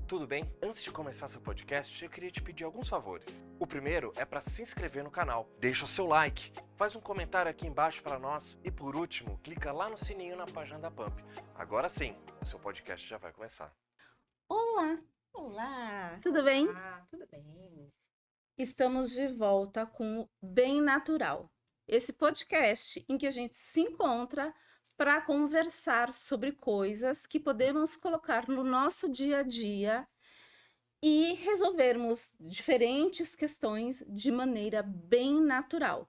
tudo bem? Antes de começar seu podcast, eu queria te pedir alguns favores. O primeiro é para se inscrever no canal. Deixa o seu like, faz um comentário aqui embaixo para nós e por último, clica lá no sininho na página da Pump. Agora sim, o seu podcast já vai começar. Olá! Olá! Tudo bem? Tudo bem. Estamos de volta com o Bem Natural. Esse podcast em que a gente se encontra para conversar sobre coisas que podemos colocar no nosso dia a dia e resolvermos diferentes questões de maneira bem natural.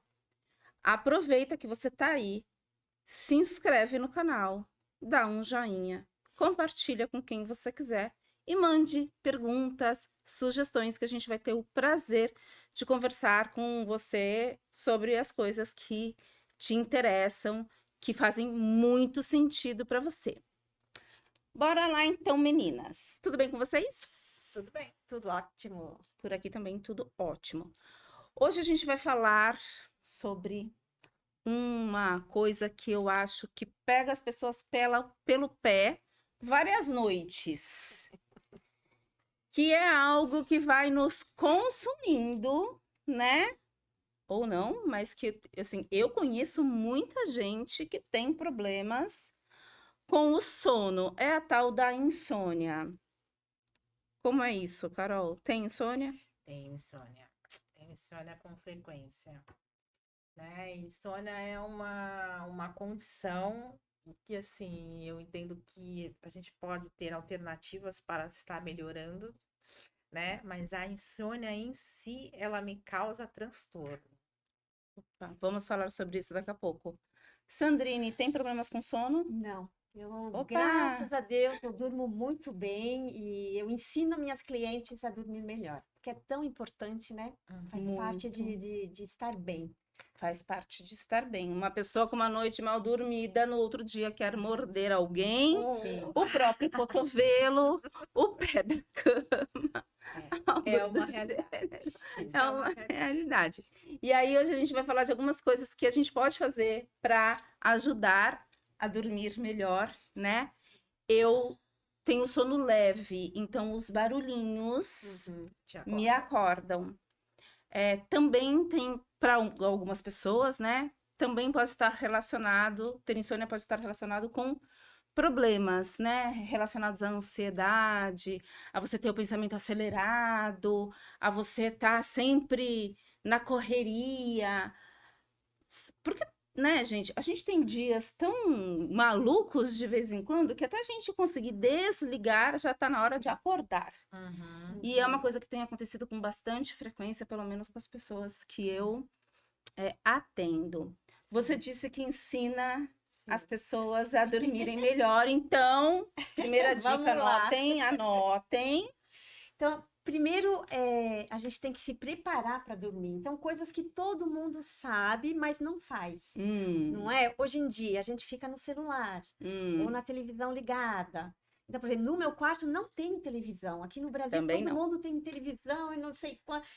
Aproveita que você está aí, se inscreve no canal, dá um joinha, compartilha com quem você quiser e mande perguntas, sugestões que a gente vai ter o prazer de conversar com você sobre as coisas que te interessam, que fazem muito sentido para você. Bora lá então, meninas. Tudo bem com vocês? Tudo bem, tudo ótimo. Por aqui também tudo ótimo. Hoje a gente vai falar sobre uma coisa que eu acho que pega as pessoas pelo pé várias noites. Que é algo que vai nos consumindo, né? Ou não, mas que, assim, eu conheço muita gente que tem problemas com o sono. É a tal da insônia. Como é isso, Carol? Tem insônia? Tem insônia com frequência. Né? Insônia é uma condição que, assim, eu entendo que a gente pode ter alternativas para estar melhorando, né? Mas a insônia em si, ela me causa transtorno. Opa, vamos falar sobre isso daqui a pouco. Sandrine, tem problemas com sono? Não, eu, Opa! graças a Deus, eu durmo muito bem e eu ensino minhas clientes a dormir melhor, porque é tão importante, né? Faz parte de estar bem. Faz parte de estar bem. Uma pessoa com uma noite mal dormida, no outro dia quer morder alguém, o próprio cotovelo, o pé da cama. É uma realidade. É uma realidade. E aí, hoje a gente vai falar de algumas coisas que a gente pode fazer para ajudar a dormir melhor, né? Eu tenho sono leve, então os barulhinhos me acordam. Também tem, para algumas pessoas, né? Também pode estar relacionado, ter insônia pode estar relacionado com problemas, né? Relacionados à ansiedade, a você ter o pensamento acelerado, a você estar sempre na correria. Porque, né, gente, a gente tem dias tão malucos de vez em quando que até a gente conseguir desligar já está na hora de acordar. E é uma coisa que tem acontecido com bastante frequência, pelo menos com as pessoas que eu atendo. Você disse que ensina as pessoas a dormirem melhor, então, primeira dica, anotem. Então, primeiro, a gente tem que se preparar para dormir. Então, coisas que todo mundo sabe, mas não faz. Não é? Hoje em dia, a gente fica no celular ou na televisão ligada. Então, por exemplo, no meu quarto não tem televisão. Aqui no Brasil, Também todo não. mundo tem televisão e não sei quanto.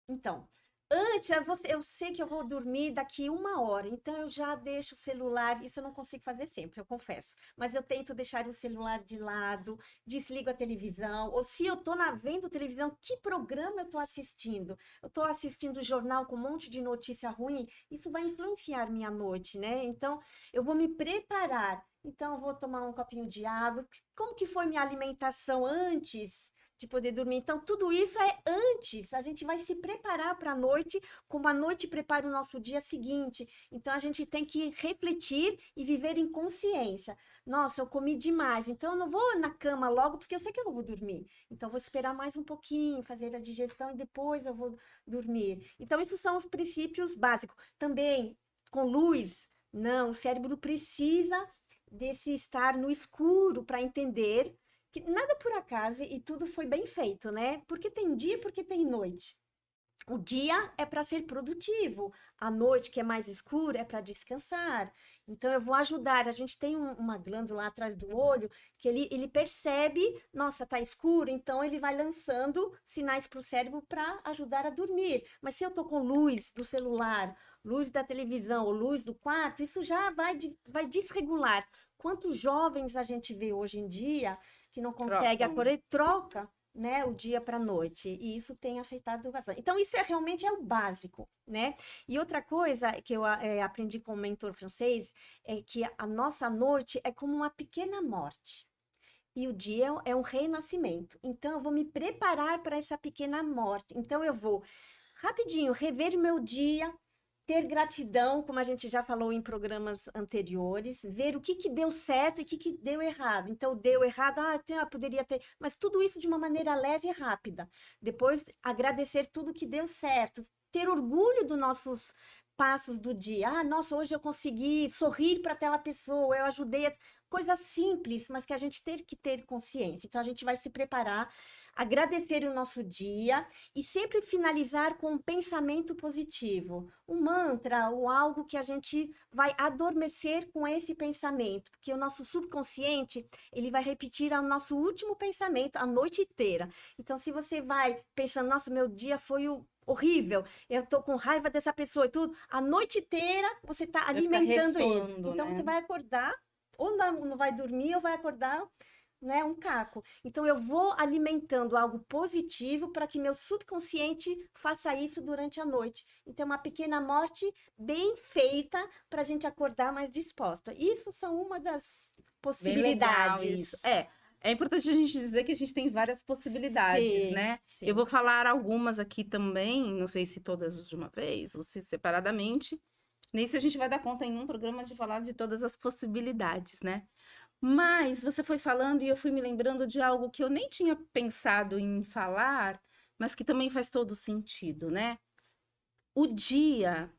Então, antes, eu sei que eu vou dormir daqui 1 hora, então eu já deixo o celular, isso eu não consigo fazer sempre, eu confesso. Mas eu tento deixar o celular de lado, desligo a televisão, ou se eu tô vendo televisão, que programa eu tô assistindo? Eu tô assistindo jornal com um monte de notícia ruim, isso vai influenciar minha noite, né? Então, eu vou me preparar. Então, eu vou tomar um copinho de água. Como que foi minha alimentação antes de poder dormir? Então, tudo isso é antes. A gente vai se preparar para a noite, como a noite prepara o nosso dia seguinte. Então, a gente tem que refletir e viver em consciência. Nossa, eu comi demais, então eu não vou na cama logo, porque eu sei que eu não vou dormir. Então, eu vou esperar mais um pouquinho, fazer a digestão e depois eu vou dormir. Então, esses são os princípios básicos. Também, com luz, não, o cérebro precisa desse estar no escuro para entender que nada por acaso e tudo foi bem feito, né? Porque tem dia, porque tem noite. O dia é para ser produtivo, a noite, que é mais escura, é para descansar. Então, eu vou ajudar. A gente tem uma glândula lá atrás do olho que ele percebe, nossa, tá escuro, então ele vai lançando sinais para o cérebro para ajudar a dormir. Mas se eu tô com luz do celular, luz da televisão ou luz do quarto, isso já vai desregular. Quantos jovens a gente vê hoje em dia que não consegue acordar, troca né, o dia para a noite, e isso tem afetado bastante. Então, isso realmente é o básico, né? E outra coisa que eu aprendi com um mentor francês é que a nossa noite é como uma pequena morte. E o dia é um renascimento. Então, eu vou me preparar para essa pequena morte. Então, eu vou rapidinho rever meu dia, ter gratidão, como a gente já falou em programas anteriores, ver o que deu certo e o que deu errado. Então, deu errado, poderia ter, mas tudo isso de uma maneira leve e rápida. Depois, agradecer tudo que deu certo, ter orgulho dos nossos passos do dia. Nossa, hoje eu consegui sorrir para aquela pessoa, eu ajudei. Coisas simples, mas que a gente tem que ter consciência. Então, a gente vai se preparar, agradecer o nosso dia e sempre finalizar com um pensamento positivo. Um mantra ou algo que a gente vai adormecer com esse pensamento, porque o nosso subconsciente, ele vai repetir o nosso último pensamento a noite inteira. Então, se você vai pensando, nossa, meu dia foi horrível, eu tô com raiva dessa pessoa e tudo, a noite inteira você tá alimentando isso. Então, né? você vai acordar, ou não vai dormir, ou vai acordar, né, um caco. Então, eu vou alimentando algo positivo para que meu subconsciente faça isso durante a noite. Então, uma pequena morte bem feita para a gente acordar mais disposta. Isso são uma das possibilidades. Bem legal isso. É importante a gente dizer que a gente tem várias possibilidades, Sim, né? sim. Eu vou falar algumas aqui também, não sei se todas de uma vez ou se separadamente. Nem se a gente vai dar conta em um programa de falar de todas as possibilidades, né? Mas você foi falando e eu fui me lembrando de algo que eu nem tinha pensado em falar, mas que também faz todo sentido, né? O dia,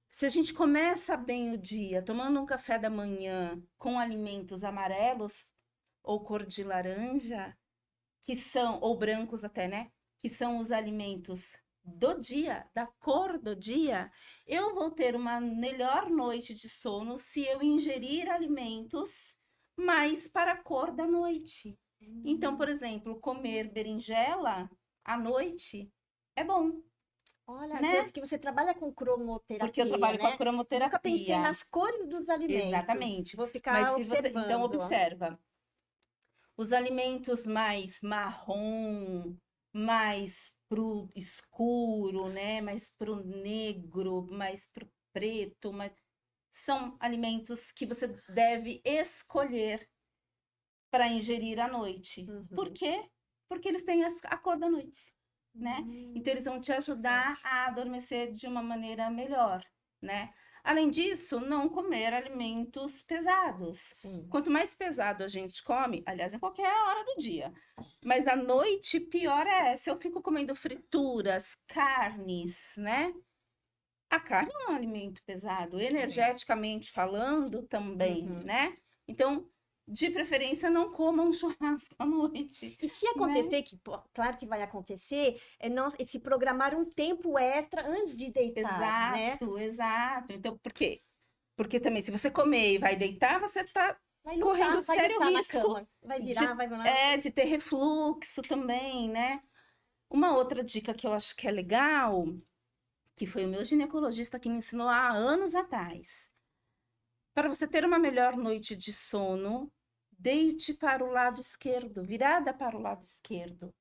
se a gente começa bem o dia tomando um café da manhã com alimentos amarelos ou cor de laranja, que são, ou brancos até, né? Que são os alimentos do dia, da cor do dia, eu vou ter uma melhor noite de sono se eu ingerir alimentos mais para a cor da noite. Então, por exemplo, comer berinjela à noite é bom, Olha, né? porque você trabalha com cromoterapia, Porque eu trabalho com a né? cromoterapia. Nunca pensei nas cores dos alimentos. Exatamente. Vou ficar Mas se observando. então observa. Os alimentos mais marrom, mais pro escuro, né? Mais pro negro, mais pro preto, são alimentos que você deve escolher para ingerir à noite. Por quê? Porque eles têm a cor da noite, né? Então eles vão te ajudar a adormecer de uma maneira melhor, né? Além disso, não comer alimentos pesados. Sim. Quanto mais pesado a gente come, aliás, em qualquer hora do dia, mas à noite, pior é. Se eu fico comendo frituras, carnes, né? A carne é um alimento pesado, energeticamente falando também, né? Então, de preferência, não coma um churrasco à noite. E se acontecer, que claro que vai acontecer, é se programar um tempo extra antes de deitar, né? Exato, exato. Então, por quê? Porque também, se você comer e vai deitar, você tá Vai correndo lutar, vai sério deitar na risco cama. Vai virar, de ter refluxo também, né? Uma outra dica que eu acho que é legal, que foi o meu ginecologista que me ensinou há anos atrás. Para você ter uma melhor noite de sono, deite para o lado esquerdo, virada para o lado esquerdo.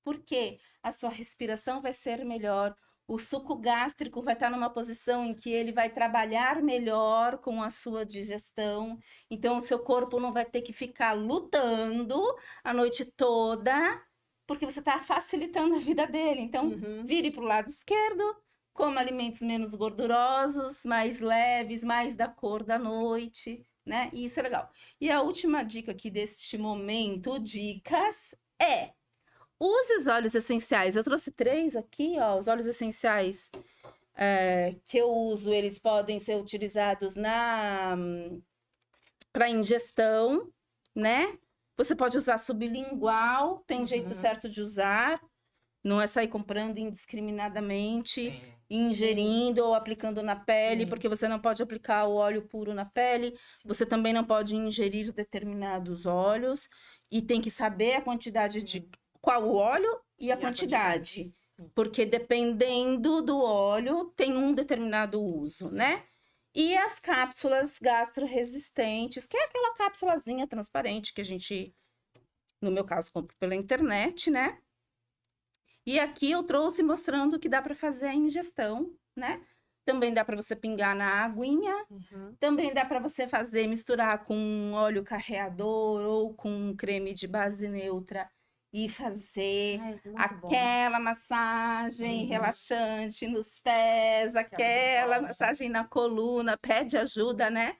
Por quê? A sua respiração vai ser melhor, o suco gástrico vai estar numa posição em que ele vai trabalhar melhor com a sua digestão. Então, o seu corpo não vai ter que ficar lutando a noite toda, porque você está facilitando a vida dele. Então, vire para o lado esquerdo, coma alimentos menos gordurosos, mais leves, mais da cor da noite, né? E isso é legal. E a última dica aqui deste momento, dicas, é: use os óleos essenciais. Eu trouxe 3 aqui, ó. Os óleos essenciais que eu uso, eles podem ser utilizados para ingestão, né? Você pode usar sublingual, tem jeito certo de usar. Não é sair comprando indiscriminadamente, ingerindo ou aplicando na pele, porque você não pode aplicar o óleo puro na pele. Você também não pode ingerir determinados óleos. E tem que saber a quantidade de qual o óleo e a quantidade. Porque dependendo do óleo, tem um determinado uso, né? E as cápsulas gastroresistentes, que é aquela cápsulazinha transparente que a gente No meu caso, compro pela internet, né? E aqui eu trouxe mostrando que dá para fazer a ingestão, né? Também dá para você pingar na aguinha, Uhum. também dá para você fazer, misturar com óleo carreador ou com creme de base neutra e fazer Ai, muito bom. aquela massagem Sim. relaxante nos pés, aquela bom. massagem na coluna, pede ajuda, né?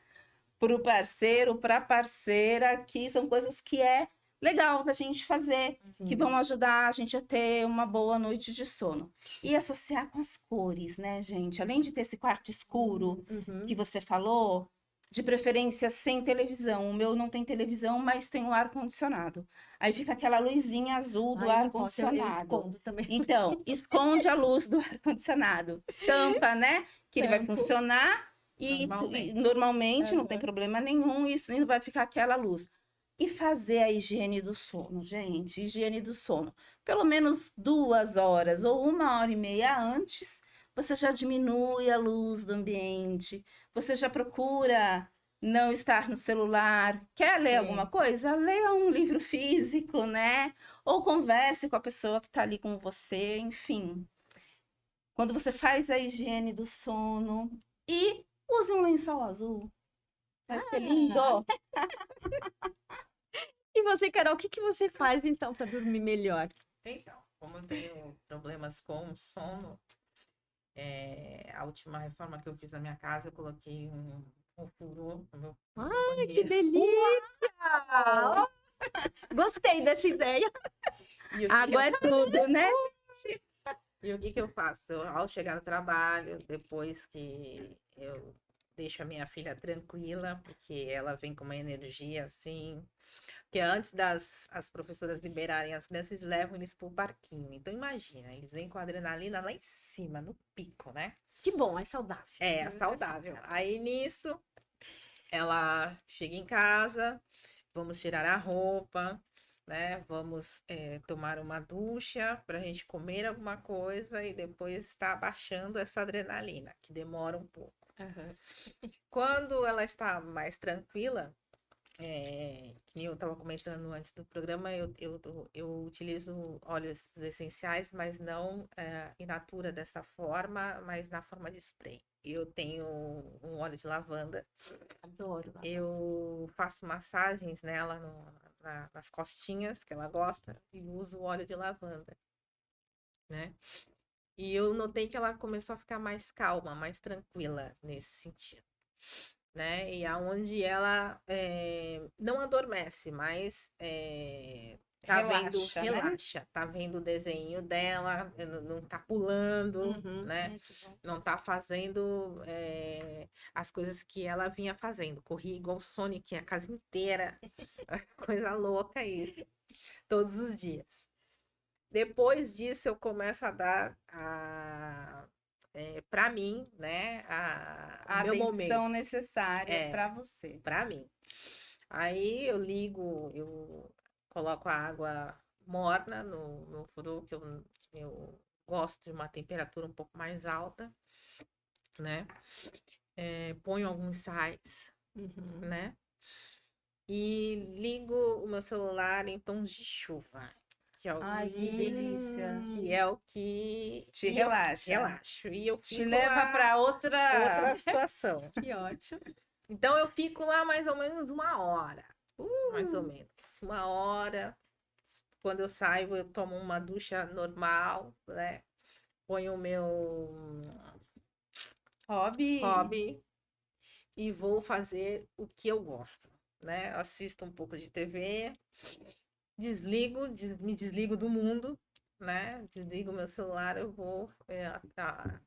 Para o parceiro, para a parceira, que são coisas que é legal da gente fazer, que vão ajudar a gente a ter uma boa noite de sono. E associar com as cores, né, gente? Além de ter esse quarto escuro Uhum. que você falou, de preferência sem televisão. O meu não tem televisão, mas tem o ar-condicionado. Aí fica aquela luzinha azul do Ai, não posso, eu ar-condicionado. escondo também. Então, esconde a luz do ar-condicionado. Tampa, né? Que ele vai Tampo. funcionar e normalmente não tem Aham. problema nenhum, isso não vai ficar aquela luz. E fazer a higiene do sono, gente, higiene do sono. Pelo menos 2 horas ou 1h30 antes, você já diminui a luz do ambiente, você já procura não estar no celular. Quer ler alguma Sim. coisa? Leia um livro físico, né? Ou converse com a pessoa que está ali com você, enfim. Quando você faz a higiene do sono e use um lençol azul. Vai ser lindo. E você, Carol, o que que você faz então para dormir melhor? Então, como eu tenho problemas com sono, a última reforma que eu fiz na minha casa, eu coloquei um furô no meu Ai, que banheiro. delícia! Ó, gostei dessa ideia. E o que Água é tudo, né? E o que que eu faço? Ao chegar no trabalho, depois que eu deixo a minha filha tranquila, porque ela vem com uma energia assim, que antes das as professoras liberarem as crianças, eles levam eles pro parquinho. Então imagina, eles vêm com a adrenalina lá em cima, no pico, né? Que bom, é saudável. É, saudável. Aí nisso, ela chega em casa, vamos tirar a roupa, né? Vamos tomar uma ducha para a gente comer alguma coisa e depois estar baixando essa adrenalina, que demora um pouco. Aham. Quando ela está mais tranquila, que nem eu estava comentando antes do programa, eu utilizo óleos essenciais, mas não in natura dessa forma, mas na forma de spray. Eu tenho um óleo de lavanda. Adoro. Eu faço massagens nela nas costinhas, que ela gosta, e uso o óleo de lavanda, né? E eu notei que ela começou a ficar mais calma, mais tranquila nesse sentido, né? E aonde ela não adormece, mas tá vendo, Relaxa, né? relaxa, tá vendo o desenho dela, não tá pulando, Uhum. né? Ai, que bom. Não tá fazendo as coisas que ela vinha fazendo. Corria igual Sonic a casa inteira. Coisa louca isso. Todos os dias. Depois disso, eu começo a dar para mim, né, A o meu atenção momento. necessária É, para você. para mim. Aí eu ligo, eu coloco a água morna no furu, que eu gosto de uma temperatura um pouco mais alta, né? Ponho alguns sais, Uhum. né? E ligo o meu celular em tons de chuva, que é o Ai, que delícia. que é o que Te e eu relaxa. relaxo. E eu Te fico leva lá para outra. outra situação. Que ótimo. Então eu fico lá mais ou menos 1 hora. Mais ou menos. 1 hora. Quando eu saio, eu tomo uma ducha normal, né? Ponho o meu Hobby. hobby e vou fazer o que eu gosto, né? Assisto um pouco de TV, me desligo do mundo, né? Desligo meu celular, eu vou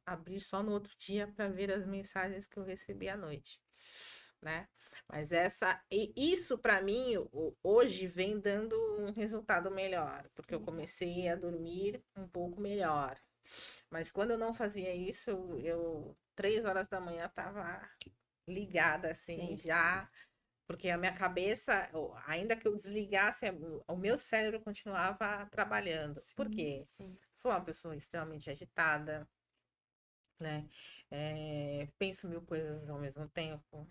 abrir só no outro dia para ver as mensagens que eu recebi à noite, né? Mas isso para mim hoje vem dando um resultado melhor, porque eu comecei a dormir um pouco melhor. Mas quando eu não fazia isso, eu 3 horas da manhã tava ligada assim, já, porque a minha cabeça, ainda que eu desligasse, o meu cérebro continuava trabalhando. Por quê? Sim. Sou uma pessoa extremamente agitada, né? Penso mil coisas ao mesmo tempo.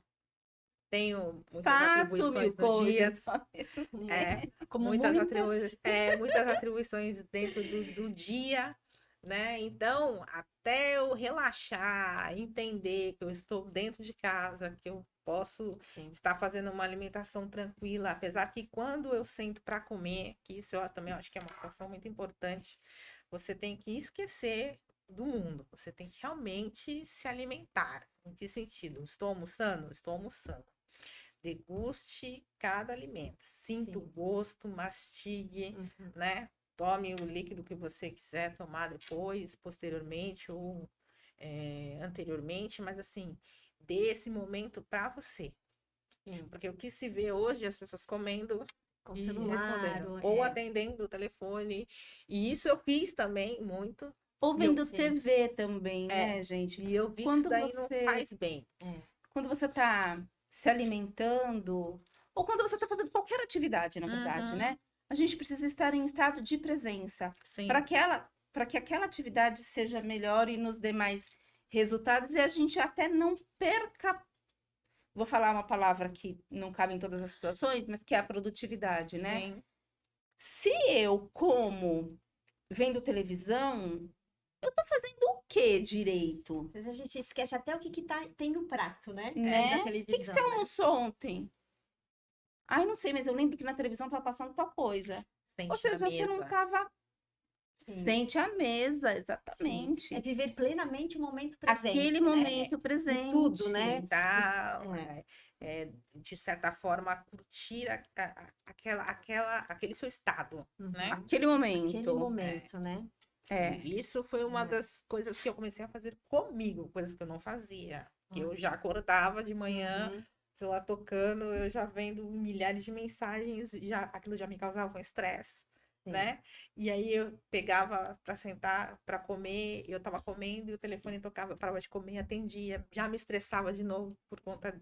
tenho muitas Faço mil atribuições no dia. coisas ao mesmo tempo. Como muitas muitas. muitas atribuições dentro do dia, né? Então, até eu relaxar, entender que eu estou dentro de casa, que eu posso Sim. estar fazendo uma alimentação tranquila, apesar que quando eu sento para comer, que isso eu também acho que é uma situação muito importante, você tem que esquecer do mundo, você tem que realmente se alimentar. Em que sentido? Estou almoçando? Estou almoçando. Deguste cada alimento, sinta o Sim. gosto, mastigue, Uhum. né? Tome o líquido que você quiser tomar depois, posteriormente ou anteriormente, mas assim, dê esse momento para você. Sim. Porque o que se vê hoje, as pessoas comendo Com e celular, respondendo, ou é. atendendo o telefone. E isso eu fiz também muito. Ou E eu, vendo Sim. TV também, É. né, gente? e eu vi que isso Quando daí não faz bem. quando você tá se alimentando, ou quando você tá fazendo qualquer atividade, na verdade, Uhum. né? A gente precisa estar em estado de presença Sim. para que aquela atividade seja melhor e nos dê mais resultados e a gente até não perca. Vou falar uma palavra que não cabe em todas as situações, mas que é a produtividade, né? Sim. Se eu como vendo televisão, eu tô fazendo o que direito? Às vezes a gente esquece até o que tem no prato, né? Né? Da O que televisão, você né? almoçou ontem? Ai, não sei, mas eu lembro que na televisão tava passando tal coisa. Sente Ou seja, na você não mesa. tava. Sim. Sente a mesa, Sim. exatamente. É viver plenamente o momento presente, Aquele né? momento presente. tudo, né? Experimentar, É. de certa forma, curtir aquele seu estado, Uhum. né? Aquele momento. Aquele momento, né? É. E isso foi uma É. das coisas que eu comecei a fazer comigo, coisas que eu não fazia. Que eu já acordava de manhã, Uhum. celular tocando, eu já vendo milhares de mensagens, aquilo já me causava um estresse, Sim. né? E aí eu pegava para sentar, para comer, eu tava comendo e o telefone tocava, eu parava de comer, atendia, já me estressava de novo por conta,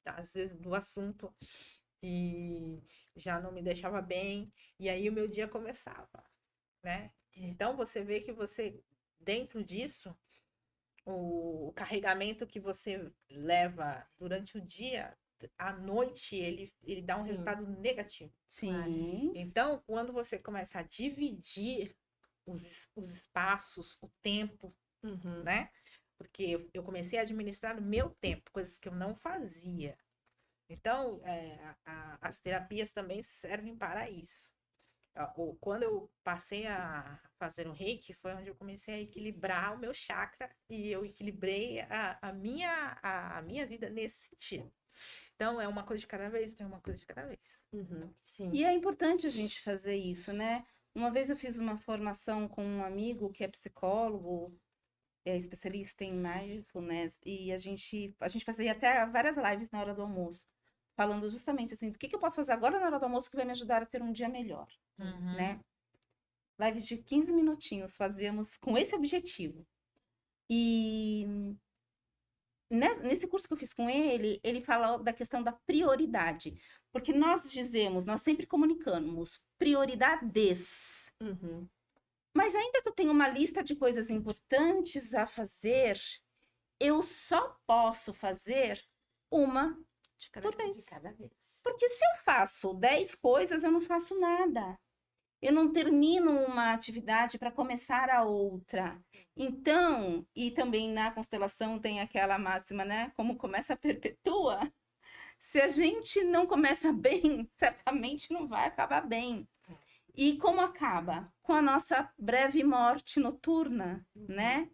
às vezes, do assunto e já não me deixava bem, e aí o meu dia começava, né? Então você vê que você, dentro disso, o carregamento que você leva durante o dia, à noite, ele dá um Sim. resultado negativo. Sim. Então, quando você começa a dividir os espaços, o tempo, Uhum. né? Porque eu comecei a administrar o meu tempo, coisas que eu não fazia. Então, as terapias também servem para isso. Quando eu passei a fazer o reiki, foi onde eu comecei a equilibrar o meu chakra e eu equilibrei a minha vida nesse sentido. Então, é uma coisa de cada vez, então é uma coisa de cada vez. Uhum. Sim. E é importante a gente fazer isso, né? Uma vez eu fiz uma formação com um amigo que é psicólogo, é especialista em mindfulness, e a gente fazia até várias lives na hora do almoço, falando justamente assim, do que eu posso fazer agora na hora do almoço que vai me ajudar a ter um dia melhor, né? Lives de 15 minutinhos fazíamos com esse objetivo. E nesse curso que eu fiz com ele, ele fala da questão da prioridade. Porque nós sempre comunicamos prioridades. Uhum. Mas ainda que eu tenha uma lista de coisas importantes a fazer, eu só posso fazer uma por De vez. cada vez. Porque se eu faço 10 coisas, eu não faço nada. Eu não termino uma atividade para começar a outra. Então, e também na constelação tem aquela máxima, né? Como começa, perpetua. Se a gente não começa bem, certamente não vai acabar bem. E como acaba? Com a nossa breve morte noturna, né?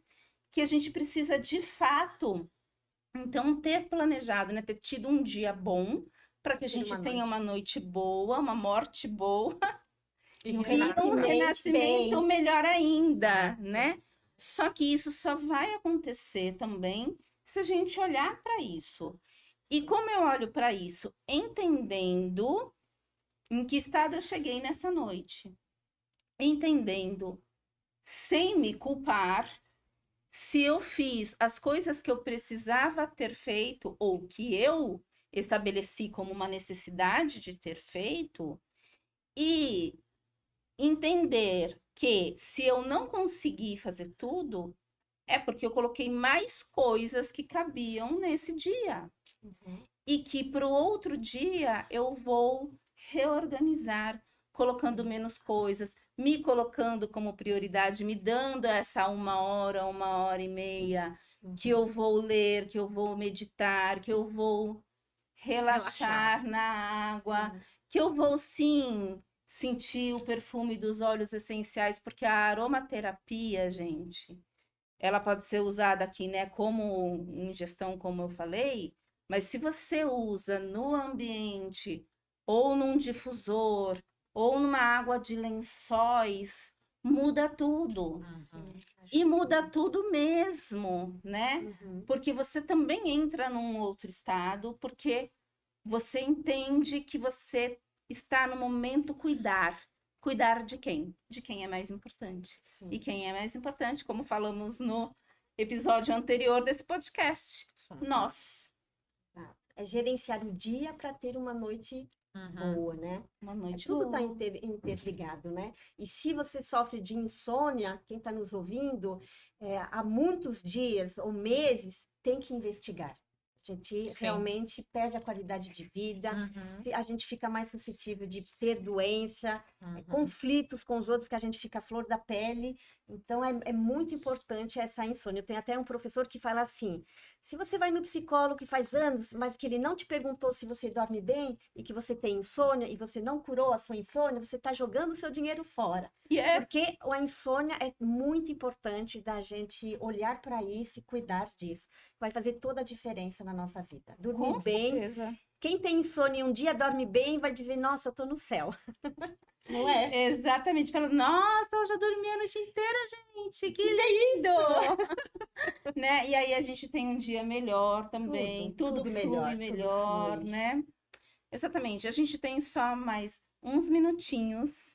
Que a gente precisa, de fato, então, ter planejado, né? Ter tido um dia bom, para que a gente tenha uma noite boa, uma morte boa, E e um renascimento renascimento bem. melhor ainda, Exato. né? Só que isso só vai acontecer também se a gente olhar para isso. E como eu olho para isso? Entendendo em que estado eu cheguei nessa noite. Entendendo, sem me culpar, se eu fiz as coisas que eu precisava ter feito ou que eu estabeleci como uma necessidade de ter feito, e entender que se eu não conseguir fazer tudo, é porque eu coloquei mais coisas que cabiam nesse dia. Uhum. e que para o outro dia eu vou reorganizar, colocando menos coisas, me colocando como prioridade, me dando essa 1 hora, 1 hora e meia, que eu vou ler, que eu vou meditar, que eu vou relaxar na água, Sim. que eu vou sim sentir o perfume dos óleos essenciais, porque a aromaterapia, gente, ela pode ser usada aqui, né, como ingestão, como eu falei, mas se você usa no ambiente, ou num difusor, ou numa água de lençóis, muda tudo. Sim, E ajuda. muda tudo mesmo, né? Uhum. Porque você também entra num outro estado, porque você entende que você está no momento cuidar. Cuidar de quem? De quem é mais importante. Sim. E quem é mais importante, como falamos no episódio anterior desse podcast, Somos nós. Tá. É gerenciar o dia para ter uma noite Uhum. boa, né? Uma noite Tudo está boa. interligado, né? E se você sofre de insônia, quem está nos ouvindo, há muitos dias ou meses, tem que investigar. A gente Sim. realmente perde a qualidade de vida, Uhum. a gente fica mais suscetível de ter doença, Uhum. conflitos com os outros que a gente fica à flor da pele. Então, é muito importante essa insônia. Eu tenho até um professor que fala assim, se você vai no psicólogo que faz anos, mas que ele não te perguntou se você dorme bem e que você tem insônia e você não curou a sua insônia, você está jogando o seu dinheiro fora. E é Porque a insônia é muito importante da gente olhar para isso e cuidar disso. Vai fazer toda a diferença na nossa vida. Dormir com bem. certeza. Quem tem insônia e um dia dorme bem vai dizer, nossa, eu tô no céu. Não é? Exatamente. Falando, nossa, eu já dormi a noite inteira, gente. Que lindo! Né? E aí a gente tem um dia melhor também. Tudo tudo flui melhor, tudo melhor, flui. né? Exatamente. A gente tem só mais uns minutinhos.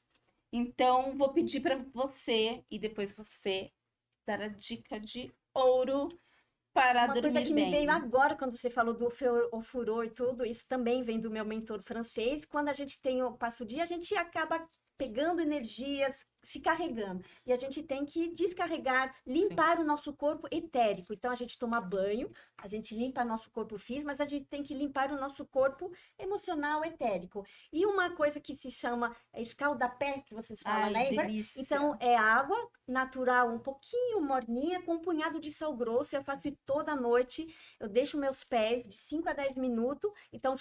Então, vou pedir para você e depois você dar a dica de ouro para Uma coisa dormir que me bem. veio agora, quando você falou do o furor e tudo, isso também vem do meu mentor francês. Quando a gente passa o dia, a gente acaba pegando energias, se carregando. E a gente tem que descarregar, limpar o nosso corpo etérico. Então, a gente toma banho, a gente limpa nosso corpo físico, mas a gente tem que limpar o nosso corpo emocional, etérico. E uma coisa que se chama escaldapé, que vocês falam, Ai, né? delícia. Então, é água natural, um pouquinho morninha, com um punhado de sal grosso. Eu faço isso toda noite. Eu deixo meus pés de 5 a 10 minutos. Então,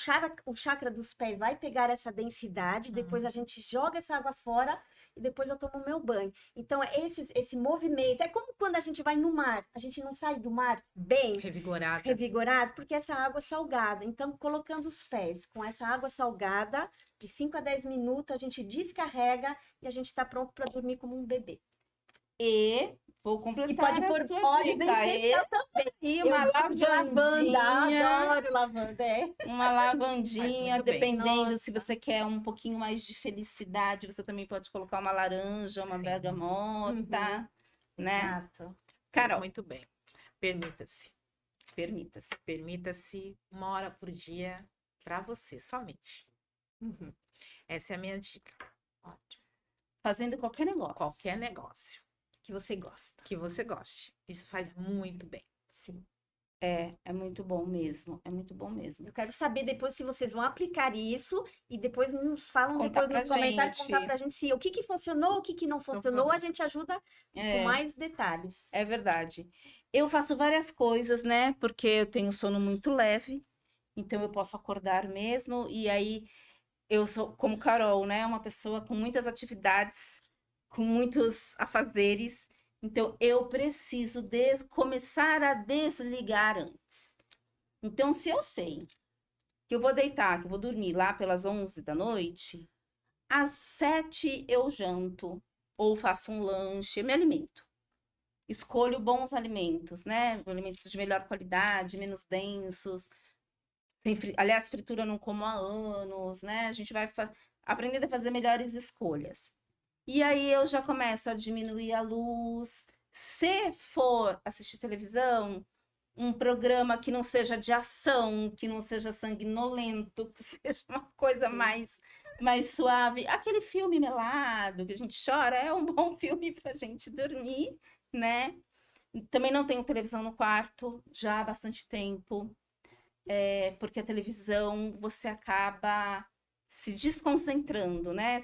o chakra dos pés vai pegar essa densidade. Depois a gente joga essa água fora e depois eu tomo meu banho. Então, esse movimento, é como quando a gente vai no mar. A gente não sai do mar bem revigorado, porque essa água é salgada. Então, colocando os pés com essa água salgada, de 5 a 10 minutos, a gente descarrega e a gente está pronto para dormir como um bebê. E vou E completar pode a pôr sua óleo dica. essencial também. E uma Eu gosto de lavanda, lavandinha. adoro lavanda, Uma lavandinha, muito bem. dependendo se Nossa. você quer um pouquinho mais de felicidade, você também pode colocar uma laranja, uma Sim. bergamota, né? Exato. Faz Carol, muito bem. Permita-se. permita-se. Permita-se 1 hora por dia para você, somente. Essa é a minha dica. Ótimo. Fazendo qualquer negócio. Qualquer negócio Que você gosta. que você goste. Isso faz muito bem. Sim. É muito bom mesmo. É muito bom mesmo. Eu quero saber depois se vocês vão aplicar isso e depois nos falam Contar depois nos pra comentários, gente. contar pra gente se o que funcionou, o que não funcionou, a gente ajuda com É, mais detalhes. é verdade. Eu faço várias coisas, né? Porque eu tenho sono muito leve, então eu posso acordar mesmo. E aí eu sou, como Carol, né? Uma pessoa com muitas atividades, com muitos afazeres. Então eu preciso começar a desligar antes. Então, se eu sei que eu vou deitar, que eu vou dormir lá pelas 11 da noite, às 7 eu janto ou faço um lanche, me alimento. Escolho bons alimentos, né? Alimentos de melhor qualidade, menos densos. Aliás, fritura eu não como há anos, né? A gente vai aprendendo a fazer melhores escolhas. E aí eu já começo a diminuir a luz. Se for assistir televisão, um programa que não seja de ação, que não seja sanguinolento, que seja uma coisa mais suave. Aquele filme melado que a gente chora é um bom filme pra gente dormir, né? Também não tenho televisão no quarto já há bastante tempo. porque a televisão você acaba se desconcentrando, né?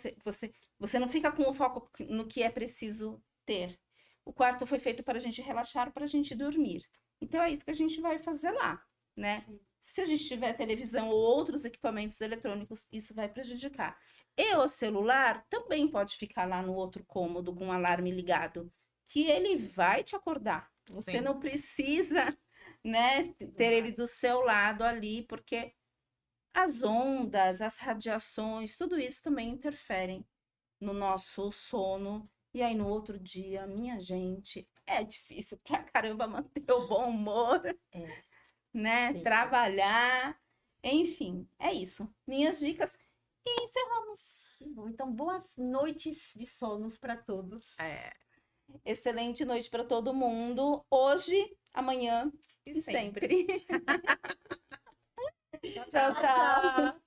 Você não fica com o foco no que é preciso ter. O quarto foi feito para a gente relaxar, para a gente dormir. Então é isso que a gente vai fazer lá, né? Sim. Se a gente tiver televisão ou outros equipamentos eletrônicos, isso vai prejudicar. E o celular também pode ficar lá no outro cômodo com o alarme ligado, que ele vai te acordar. Você Sim. não precisa, né, ter ele do seu lado ali, porque as ondas, as radiações, tudo isso também interferem no nosso sono. E aí, no outro dia, minha gente, é difícil pra caramba manter o bom humor, né? Sim. Trabalhar. Enfim, é isso. Minhas dicas. E encerramos. Bom, então, boas noites de sonos para todos. Excelente noite para todo mundo. Hoje, amanhã e sempre. sempre. Tchau, tchau. Tchau.